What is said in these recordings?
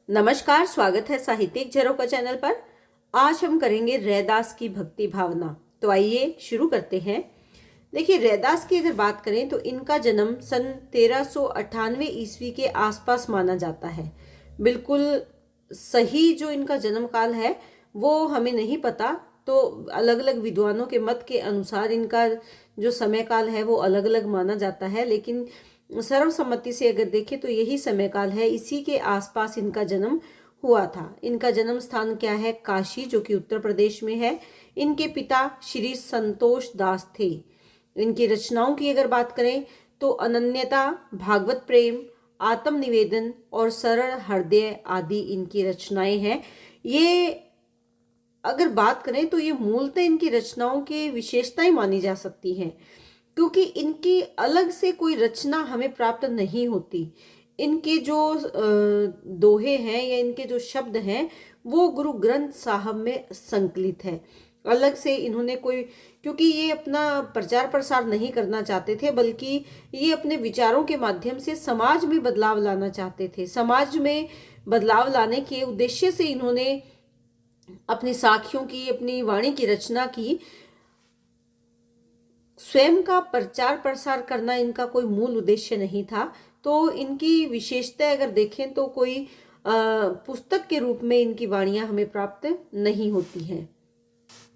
नमस्कार, स्वागत है साहित्यिक झरोखा चैनल पर। आज हम करेंगे रैदास की भक्ति भावना। तो आइए शुरू करते हैं। देखिए, रैदास की अगर बात करें तो इनका जन्म सन 1398 ईस्वी के आसपास माना जाता है। बिल्कुल सही जो इनका जन्म काल है वो हमें नहीं पता, तो अलग अलग विद्वानों के मत के अनुसार इनका जो समय काल है वो अलग अलग माना जाता है, लेकिन सर्वसम्मति से अगर देखें तो यही समय काल है। इसी के आसपास इनका जन्म हुआ था। इनका जन्म स्थान क्या है? काशी, जो कि उत्तर प्रदेश में है। इनके पिता श्री संतोष दास थे। इनकी रचनाओं की अगर बात करें तो अनन्यता, भागवत प्रेम, आत्मनिवेदन और सरल हृदय आदि इनकी रचनाएं हैं। ये अगर बात करें तो ये मूलतः इनकी रचनाओं की विशेषताएं मानी जा सकती हैं, क्योंकि इनकी अलग से कोई रचना हमें प्राप्त नहीं होती। इनके जो दोहे हैं या इनके जो शब्द हैं वो गुरु ग्रंथ साहब में संकलित है। अलग से इन्होंने कोई, क्योंकि ये अपना प्रचार प्रसार नहीं करना चाहते थे, बल्कि ये अपने विचारों के माध्यम से समाज में बदलाव लाना चाहते थे। समाज में बदलाव लाने के उद्देश्य से इन्होंने अपनी साखियों की, अपनी वाणी की रचना की। स्वयं का प्रचार प्रसार करना इनका कोई मूल उद्देश्य नहीं था। तो इनकी विशेषता अगर देखें तो कोई पुस्तक के रूप में इनकी वाणियां हमें प्राप्त नहीं होती हैं।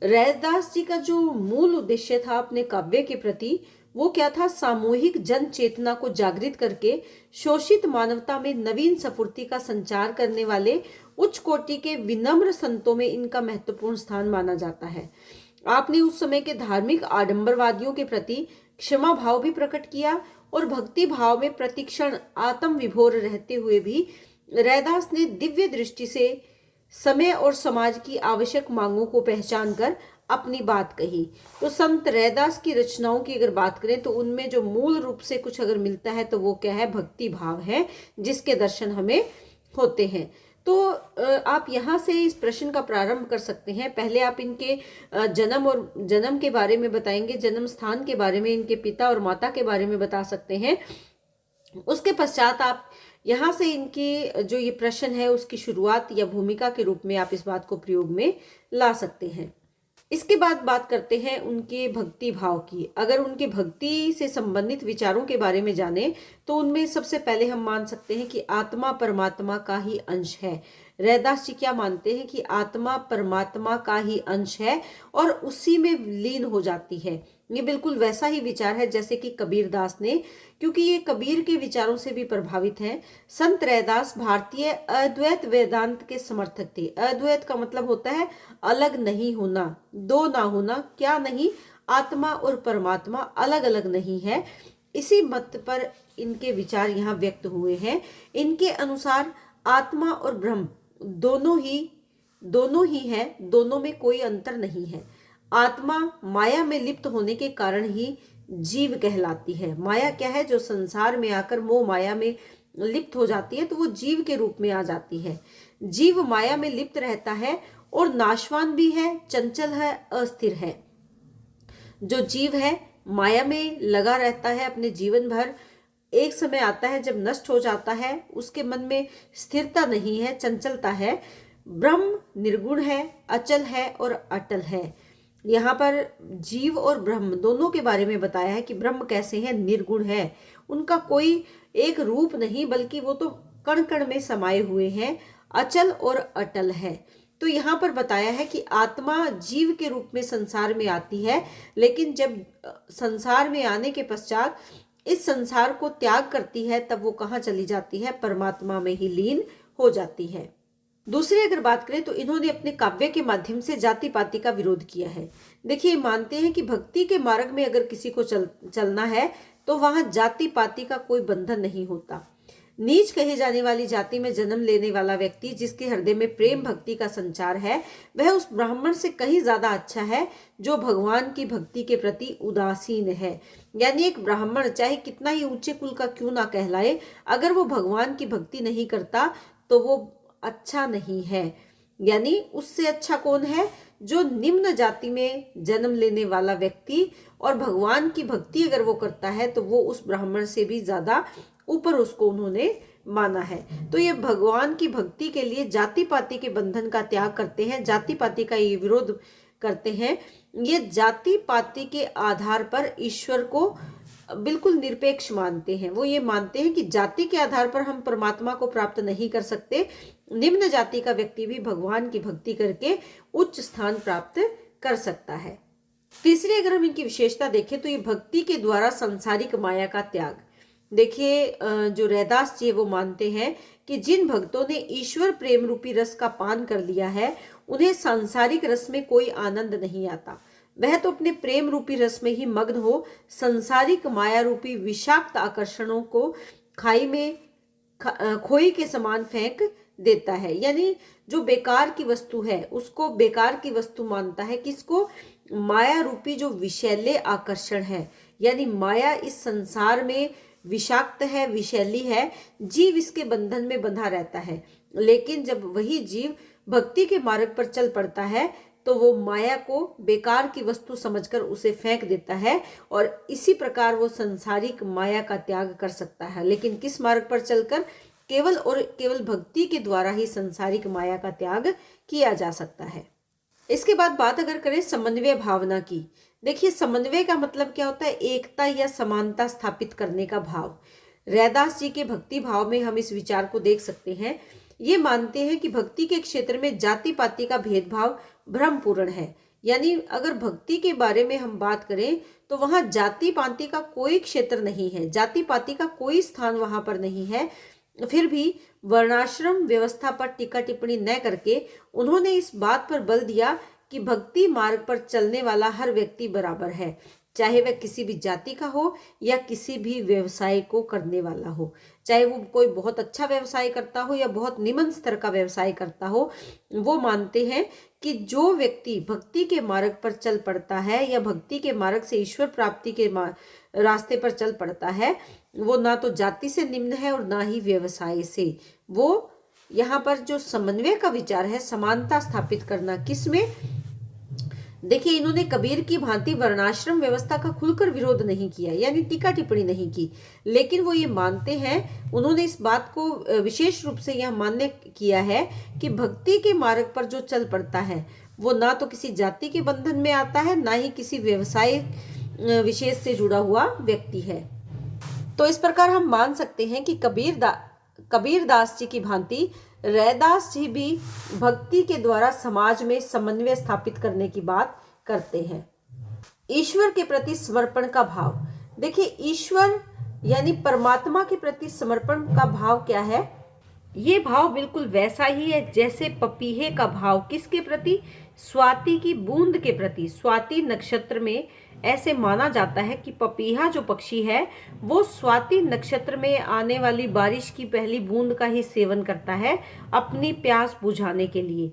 रैदास जी का जो मूल उद्देश्य था अपने काव्य के प्रति, वो क्या था? सामूहिक जन चेतना को जागृत करके शोषित मानवता में नवीन स्फूर्ति का संचार करने वाले उच्च कोटि के विनम्र संतों में इनका महत्वपूर्ण स्थान माना जाता है। आपने उस समय के धार्मिक आडंबरवादियों के प्रति क्षमा भाव भी प्रकट किया और भक्ति भाव में प्रतिक्षण आत्म विभोर रहते हुए भी रैदास ने दिव्य दृष्टि से समय और समाज की आवश्यक मांगों को पहचान कर अपनी बात कही। तो संत रैदास की रचनाओं की अगर बात करें तो उनमें जो मूल रूप से कुछ अगर मिलता है तो वो क्या है? भक्ति भाव है, जिसके दर्शन हमें होते हैं। तो आप यहाँ से इस प्रश्न का प्रारंभ कर सकते हैं। पहले आप इनके जन्म के बारे में बताएंगे, जन्म स्थान के बारे में, इनके पिता और माता के बारे में बता सकते हैं। उसके पश्चात आप यहाँ से इनकी जो ये प्रश्न है उसकी शुरुआत या भूमिका के रूप में आप इस बात को प्रयोग में ला सकते हैं। इसके बाद बात करते हैं उनके भक्ति भाव की। अगर उनके भक्ति से संबंधित विचारों के बारे में जाने तो उनमें सबसे पहले हम मान सकते हैं कि आत्मा परमात्मा का ही अंश है। रैदास जी क्या मानते हैं कि आत्मा परमात्मा का ही अंश है और उसी में लीन हो जाती है। ये बिल्कुल वैसा ही विचार है जैसे कि कबीरदास ने, क्योंकि ये कबीर के विचारों से भी प्रभावित हैं। संत रैदास भारतीय अद्वैत वेदांत के समर्थक थे। अद्वैत का मतलब होता है अलग नहीं होना, दो ना होना। क्या नहीं? आत्मा और परमात्मा अलग अलग नहीं है। इसी मत पर इनके विचार यहाँ व्यक्त हुए हैं। इनके अनुसार आत्मा और ब्रह्म दोनों ही है, दोनों में कोई अंतर नहीं है। आत्मा माया में लिप्त होने के कारण ही जीव कहलाती है। माया क्या है? जो संसार में आकर मोह माया में लिप्त हो जाती है तो वो जीव के रूप में आ जाती है। जीव माया में लिप्त रहता है और नाशवान भी है, चंचल है, अस्थिर है। जो जीव है माया में लगा रहता है अपने जीवन भर। एक समय आता है जब नष्ट हो जाता है, उसके मन में स्थिरता नहीं है, चंचलता है। ब्रह्म निर्गुण है, अचल है और अटल है। यहाँ पर जीव और ब्रह्म दोनों के बारे में बताया है कि ब्रह्म कैसे है? निर्गुण है। उनका कोई एक रूप नहीं, बल्कि वो तो कण कण में समाये हुए हैं। अचल और अटल है। तो यहाँ पर बताया है कि आत्मा जीव के रूप में संसार में आती है, लेकिन जब संसार में आने के पश्चात इस संसार को त्याग करती है तब वो कहाँ चली जाती है? परमात्मा में ही लीन हो जाती है। दूसरी अगर बात करें तो इन्होंने अपने काव्य के माध्यम से जाति पाति का विरोध किया है। देखिए, मानते हैं कि भक्ति के मार्ग में अगर किसी को चलना है तो वहां जाति पाति का कोई बंधन नहीं होता। नीच कहे जाने वाली जाति में जन्म लेने वाला व्यक्ति जिसके हृदय में प्रेम भक्ति का संचार है, वह उस ब्राह्मण से कहीं ज्यादा अच्छा है जो भगवान की भक्ति के प्रति उदासीन है। यानी एक ब्राह्मण चाहे कितना ही ऊंचे कुल का क्यों ना कहलाए, अगर वो भगवान की भक्ति नहीं करता तो वो अच्छा नहीं है। यानी उससे अच्छा कौन है? जो निम्न जाति में जन्म लेने वाला व्यक्ति और भगवान की भक्ति अगर वो करता है तो वो उस ब्राह्मण से भी ज्यादा ऊपर उसको उन्होंने माना है। तो ये भगवान की भक्ति के लिए जाति पाति के बंधन का त्याग करते हैं, जाति पाति का ये विरोध करते हैं। ये जाति पाति के आधार पर ईश्वर को बिल्कुल निरपेक्ष मानते हैं। वो ये मानते हैं कि जाति के आधार पर हम परमात्मा को प्राप्त नहीं कर सकते, निम्न जाति का व्यक्ति भी भगवान की भक्ति करके उच्च स्थान प्राप्त कर सकता है। तीसरी अगर हम इनकी विशेषता देखें तो ये भक्ति के द्वारा सांसारिक माया का त्याग। देखिए, जो रैदास जी वो मानते हैं कि जिन भक्तों ने ईश्वर प्रेम रूपी रस का पान कर लिया है उन्हें सांसारिक रस में कोई आनंद नहीं आता। वह तो अपने प्रेम रूपी रस में ही मग्न हो संसारिक माया रूपी विषाक्त आकर्षणों को खाई में खोई के समान फेंक देता है। यानी जो बेकार की वस्तु है उसको बेकार की वस्तु मानता है। किसको? माया रूपी जो विषैले आकर्षण है, यानी माया इस संसार में विषाक्त है, विषैली है, जीव इसके बंधन में बंधा रहता है। लेकिन जब वही जीव भक्ति के मार्ग पर चल पड़ता है तो वो माया को बेकार की वस्तु समझकर उसे फेंक देता है और इसी प्रकार वो संसारिक माया का त्याग कर सकता है। लेकिन किस मार्ग पर चलकर? केवल और केवल भक्ति के द्वारा ही संसारिक माया का त्याग किया जा सकता है। इसके बाद बात अगर करें समन्वय भावना की। देखिए, समन्वय का मतलब क्या होता है? एकता या समानता स्थापित करने का भाव। रैदास जी के भक्ति भाव में हम इस विचार को देख सकते हैं। ये मानते हैं कि भक्ति के क्षेत्र में जाति पाति का भेदभाव भ्रमपूर्ण है। यानी अगर भक्ति के बारे में हम बात करें तो वहां जाति पाति का कोई क्षेत्र नहीं है, जाति पाति का कोई स्थान वहां पर नहीं है। फिर भी वर्णाश्रम व्यवस्था पर टीका टिप्पणी न करके उन्होंने इस बात पर बल दिया कि भक्ति मार्ग पर चलने वाला हर व्यक्ति बराबर है, चाहे वह किसी भी जाति का हो या किसी भी व्यवसाय को करने वाला हो, चाहे वो कोई बहुत अच्छा व्यवसाय करता हो या बहुत निम्न स्तर का व्यवसाय करता हो। वो मानते हैं कि जो व्यक्ति भक्ति के मार्ग पर चल पड़ता है या भक्ति के मार्ग से ईश्वर प्राप्ति के रास्ते पर चल पड़ता है, वो ना तो जाति से निम्न है और ना ही व्यवसाय से। वो यहाँ पर जो समन्वय का विचार है, समानता स्थापित करना, किसमें? देखिए, इन्होंने कबीर की भांति वर्णाश्रम व्यवस्था का खुलकर विरोध नहीं किया, यानी टीका टिप्पणी नहीं की, लेकिन वो ये मानते हैं, उन्होंने इस बात को विशेष रूप से यह मान्य किया है कि भक्ति के मार्ग पर जो चल पड़ता है वो ना तो किसी जाति के बंधन में आता है, ना ही किसी व्यवसाय विशेष से जुड़ा हुआ व्यक्ति है। तो इस प्रकार हम मान सकते हैं कि कबीरदास जी की भांति रैदास जी भी भक्ति के द्वारा समाज में समन्वय स्थापित करने की बात करते हैं। ईश्वर के प्रति समर्पण का भाव। देखिए, ईश्वर यानी परमात्मा के प्रति समर्पण का भाव क्या है? ये भाव बिल्कुल वैसा ही है जैसे पपीहे का भाव किसके प्रति? स्वाति की बूंद के प्रति। स्वाति नक्षत्र में ऐसे माना जाता है कि पपीहा जो पक्षी है वो स्वाति नक्षत्र में आने वाली बारिश की पहली बूंद का ही सेवन करता है अपनी प्यास बुझाने के लिए।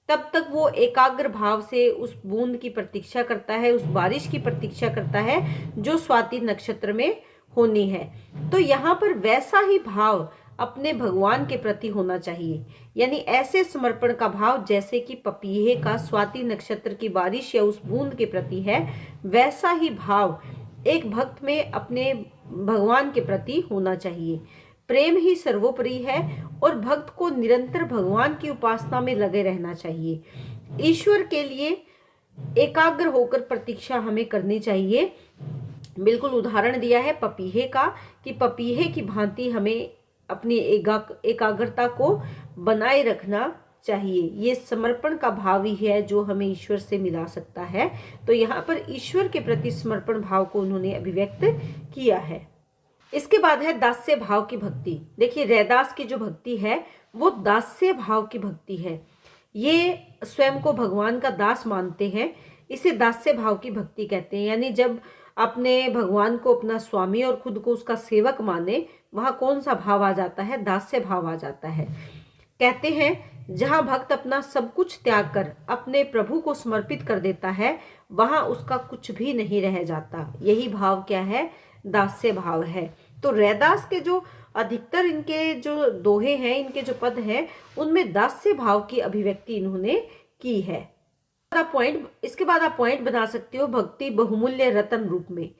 तब तक वो एकाग्र भाव से उस बूंद की प्रतीक्षा करता है, उस बारिश की प्रतीक्षा करता है जो स्वाति नक्षत्र में होनी है। तो यहाँ पर वैसा ही भाव अपने भगवान के प्रति होना चाहिए, यानी ऐसे समर्पण का भाव जैसे कि पपीहे का स्वाति नक्षत्र की बारिश या उस बूंद के प्रति है, वैसा ही भाव एक भक्त में अपने भगवान के प्रति होना चाहिए। प्रेम ही सर्वोपरि है और भक्त को निरंतर भगवान की उपासना में लगे रहना चाहिए। ईश्वर के लिए एकाग्र होकर प्रतीक्षा हमें करनी चाहिए। बिल्कुल उदाहरण दिया है पपीहे का कि पपीहे की भांति हमें अपनी एकाग्रता को बनाए रखना चाहिए। ये समर्पण का भाव ही है जो हमें ईश्वर से मिला सकता है। तो यहाँ पर ईश्वर के प्रति समर्पण भाव को उन्होंने अभिव्यक्त किया है। इसके बाद है दास्य भाव की भक्ति। देखिए, रैदास की जो भक्ति है वो दास्य भाव की भक्ति है। ये स्वयं को भगवान का दास मानते हैं, इसे दास्य भाव की भक्ति कहते हैं। यानी जब अपने भगवान को अपना स्वामी और खुद को उसका सेवक माने, वहां कौन सा भाव आ जाता है? दास्य भाव आ जाता है। कहते हैं जहां भक्त अपना सब कुछ त्याग कर अपने प्रभु को समर्पित कर देता है वहां उसका कुछ भी नहीं रह जाता। यही भाव क्या है? दास्य भाव है। तो रैदास के जो अधिकतर इनके जो दोहे हैं, इनके जो पद हैं, उनमें दास्य भाव की अभिव्यक्ति इन्होंने की है। इसके बाद आप पॉइंट बना सकते हो भक्ति बहुमूल्य रतन रूप में।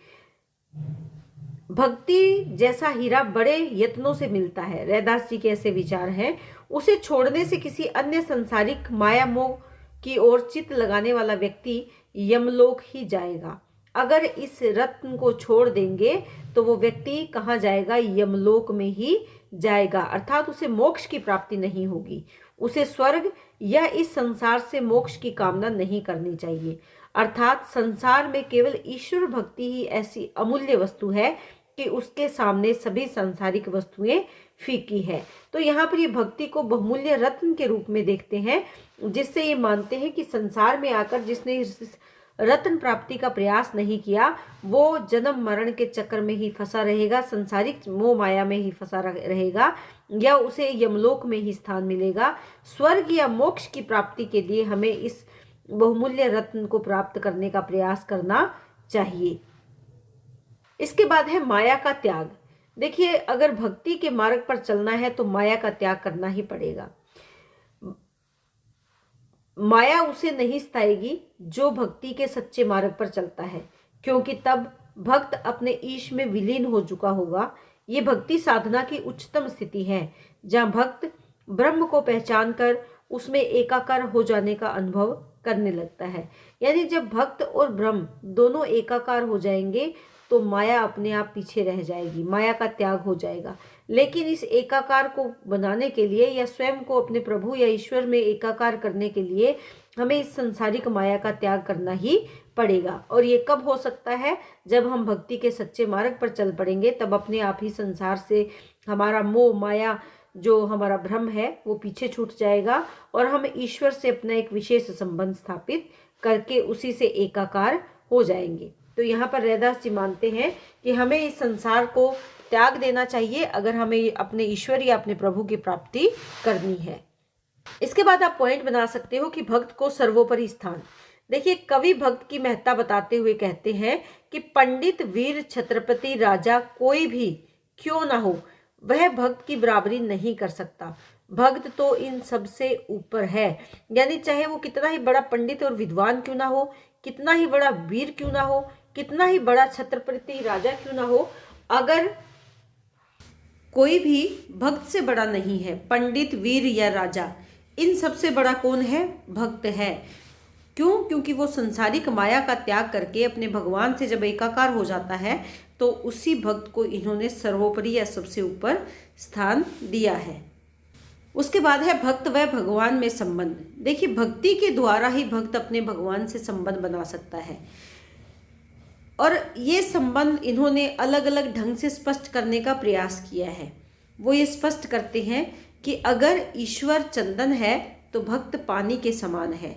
भक्ति जैसा हीरा बड़े यत्नों से मिलता है, रैदास जी के ऐसे विचार हैं। उसे छोड़ने से किसी अन्य संसारिक माया मोह की ओर चित्त लगाने वाला व्यक्ति यमलोक ही जाएगा। अगर इस रत्न को छोड़ देंगे तो वो व्यक्ति कहाँ जाएगा? यमलोक में ही जाएगा, अर्थात उसे मोक्ष की प्राप्ति नहीं होगी। उसे स्वर्ग या इस संसार से मोक्ष की कामना नहीं करनी चाहिए। अर्थात संसार में केवल ईश्वर भक्ति ही ऐसी अमूल्य वस्तु है कि उसके सामने सभी सांसारिक वस्तुएं फीकी है। तो यहाँ पर ये भक्ति को बहुमूल्य रत्न के रूप में देखते हैं, जिससे ये मानते हैं कि संसार में आकर जिसने रत्न प्राप्ति का प्रयास नहीं किया वो जन्म मरण के चक्र में ही फंसा रहेगा, संसारिक मोह माया में ही फंसा रहेगा, या उसे यमलोक में ही स्थान मिलेगा। स्वर्ग या मोक्ष की प्राप्ति के लिए हमें इस बहुमूल्य रत्न को प्राप्त करने का प्रयास करना चाहिए। इसके बाद है माया का त्याग। देखिए, अगर भक्ति के मार्ग पर चलना है तो माया का त्याग करना ही पड़ेगा। माया उसे नहीं सताएगी जो भक्ति के सच्चे मार्ग पर चलता है, क्योंकि तब भक्त अपने ईश में विलीन हो चुका होगा। ये भक्ति साधना की उच्चतम स्थिति है, जहाँ भक्त ब्रह्म को पहचान कर उसमें एकाकार हो जाने का अनुभव करने लगता है। यानी जब भक्त और ब्रह्म दोनों एकाकार हो जाएंगे तो माया अपने आप पीछे रह जाएगी, माया का त्याग हो जाएगा। लेकिन इस एकाकार को बनाने के लिए या स्वयं को अपने प्रभु या ईश्वर में एकाकार करने के लिए हमें इस संसारिक माया का त्याग करना ही पड़ेगा। और ये कब हो सकता है? जब हम भक्ति के सच्चे मार्ग पर चल पड़ेंगे, तब अपने आप ही संसार से हमारा मोह माया जो हमारा भ्रम है वो पीछे छूट जाएगा और हम ईश्वर से अपना एक विशेष संबंध स्थापित करके उसी से एकाकार हो जाएंगे। तो यहाँ पर रैदास जी मानते हैं कि हमें इस संसार को त्याग देना चाहिए अगर हमें अपने ईश्वर या अपने प्रभु की प्राप्ति करनी है। इसके बाद आप पॉइंट बना सकते हो कि भक्त को सर्वोपरि स्थान। देखिए, कवि भक्त की महत्ता बताते हुए कहते हैं कि पंडित वीर छत्रपति राजा कोई भी क्यों ना हो, वह भक्त की बराबरी नहीं कर सकता। भक्त तो इन सबसे ऊपर है। यानी चाहे वो कितना ही बड़ा पंडित और विद्वान क्यों ना हो, कितना ही बड़ा वीर क्यों ना हो, कितना ही बड़ा छत्रपति राजा क्यों ना हो, अगर कोई भी भक्त से बड़ा नहीं है, पंडित वीर या राजा, इन सबसे बड़ा कौन है? भक्त है। क्यों? क्योंकि वो संसारिक माया का त्याग करके अपने भगवान से जब एकाकार हो जाता है तो उसी भक्त को इन्होंने सर्वोपरि या सबसे ऊपर स्थान दिया है। उसके बाद है भक्त व भगवान में संबंध। देखिए, भक्ति के द्वारा ही भक्त अपने भगवान से संबंध बना सकता है और ये संबंध इन्होंने अलग अलग ढंग से स्पष्ट करने का प्रयास किया है। वो ये स्पष्ट करते हैं कि अगर ईश्वर चंदन है तो भक्त पानी के समान है,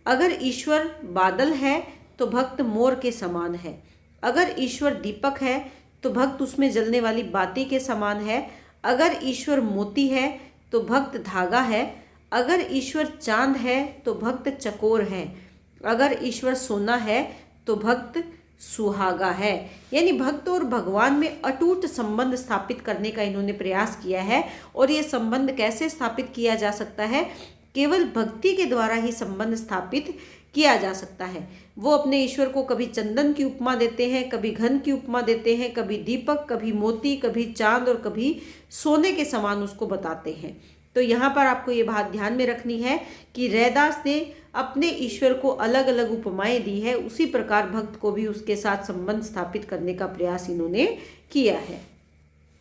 अगर ईश्वर बादल है तो भक्त मोर के समान है, अगर ईश्वर दीपक है तो भक्त उसमें जलने वाली बाती के समान है, अगर ईश्वर मोती है तो भक्त धागा है, अगर ईश्वर चांद है तो भक्त चकोर है, अगर ईश्वर सोना है तो भक्त सुहागा है। यानी भक्त और भगवान में अटूट संबंध स्थापित करने का इन्होंने प्रयास किया है। और ये संबंध कैसे स्थापित किया जा सकता है? केवल भक्ति के द्वारा ही संबंध स्थापित किया जा सकता है। वो अपने ईश्वर को कभी चंदन की उपमा देते हैं, कभी घन की उपमा देते हैं, कभी दीपक, कभी मोती, कभी चांद और कभी सोने के समान उसको बताते हैं। तो यहाँ पर आपको ये बात ध्यान में रखनी है कि रैदास ने अपने ईश्वर को अलग अलग उपमाएं दी है, उसी प्रकार भक्त को भी उसके साथ संबंध स्थापित करने का प्रयास इन्होंने किया है।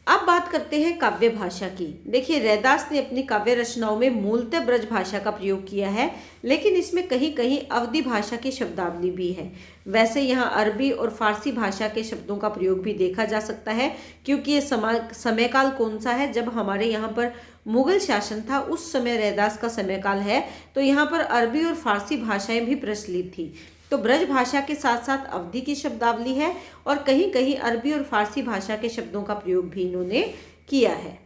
अब बात करते हैं काव्य भाषा की। देखिए, रैदास ने अपनी काव्य रचनाओं में मूलतः ब्रज भाषा का प्रयोग किया है, लेकिन इसमें कहीं कहीं अवधी भाषा की शब्दावली भी है। वैसे यहाँ अरबी और फारसी भाषा के शब्दों का प्रयोग भी देखा जा सकता है, क्योंकि ये समयकाल कौन सा है? जब हमारे यहाँ पर मुगल शासन था, उस समय रैदास का समयकाल है। तो यहाँ पर अरबी और फारसी भाषाएं भी प्रचलित थी। तो ब्रज भाषा के साथ साथ अवधी की शब्दावली है और कहीं कहीं अरबी और फारसी भाषा के शब्दों का प्रयोग भी इन्होंने किया है।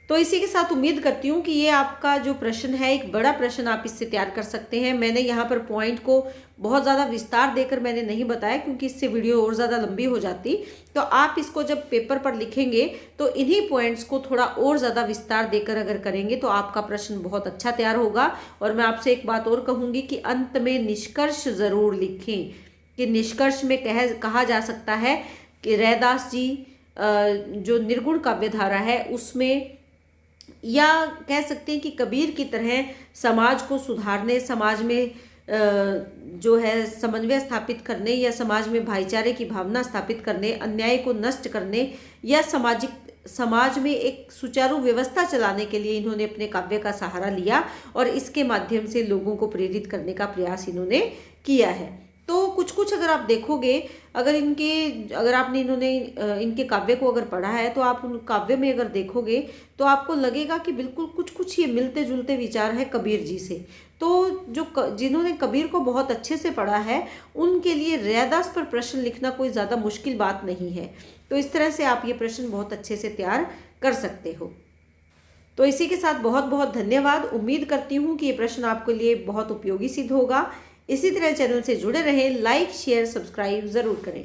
तो इसी के साथ उम्मीद करती हूँ कि ये आपका जो प्रश्न है, एक बड़ा प्रश्न आप इससे तैयार कर सकते हैं। मैंने यहाँ पर पॉइंट को बहुत ज़्यादा विस्तार देकर मैंने नहीं बताया, क्योंकि इससे वीडियो और ज़्यादा लंबी हो जाती। तो आप इसको जब पेपर पर लिखेंगे तो इन्हीं पॉइंट्स को थोड़ा और ज़्यादा विस्तार देकर अगर करेंगे तो आपका प्रश्न बहुत अच्छा तैयार होगा। और मैं आपसे एक बात और कहूँगी कि अंत में निष्कर्ष ज़रूर लिखें, कि निष्कर्ष में कहा जा सकता है कि रैदास जी जो निर्गुण काव्यधारा है उसमें, या कह सकते हैं कि कबीर की तरह समाज को सुधारने, समाज में जो है समन्वय स्थापित करने, या समाज में भाईचारे की भावना स्थापित करने, अन्याय को नष्ट करने, या समाज में एक सुचारू व्यवस्था चलाने के लिए इन्होंने अपने काव्य का सहारा लिया और इसके माध्यम से लोगों को प्रेरित करने का प्रयास इन्होंने किया है। तो कुछ कुछ अगर आप देखोगे, अगर आपने इनके काव्य को अगर पढ़ा है तो आप उन काव्य में अगर देखोगे तो आपको लगेगा कि बिल्कुल कुछ कुछ ये मिलते जुलते विचार है कबीर जी से। तो जिन्होंने कबीर को बहुत अच्छे से पढ़ा है उनके लिए रैदास पर प्रश्न लिखना कोई ज़्यादा मुश्किल बात नहीं है। तो इस तरह से आप ये प्रश्न बहुत अच्छे से तैयार कर सकते हो। तो इसी के साथ बहुत बहुत धन्यवाद। उम्मीद करती हूँ कि ये प्रश्न आपके लिए बहुत उपयोगी सिद्ध होगा। इसी तरह चैनल से जुड़े रहें, लाइक शेयर सब्सक्राइब ज़रूर करें।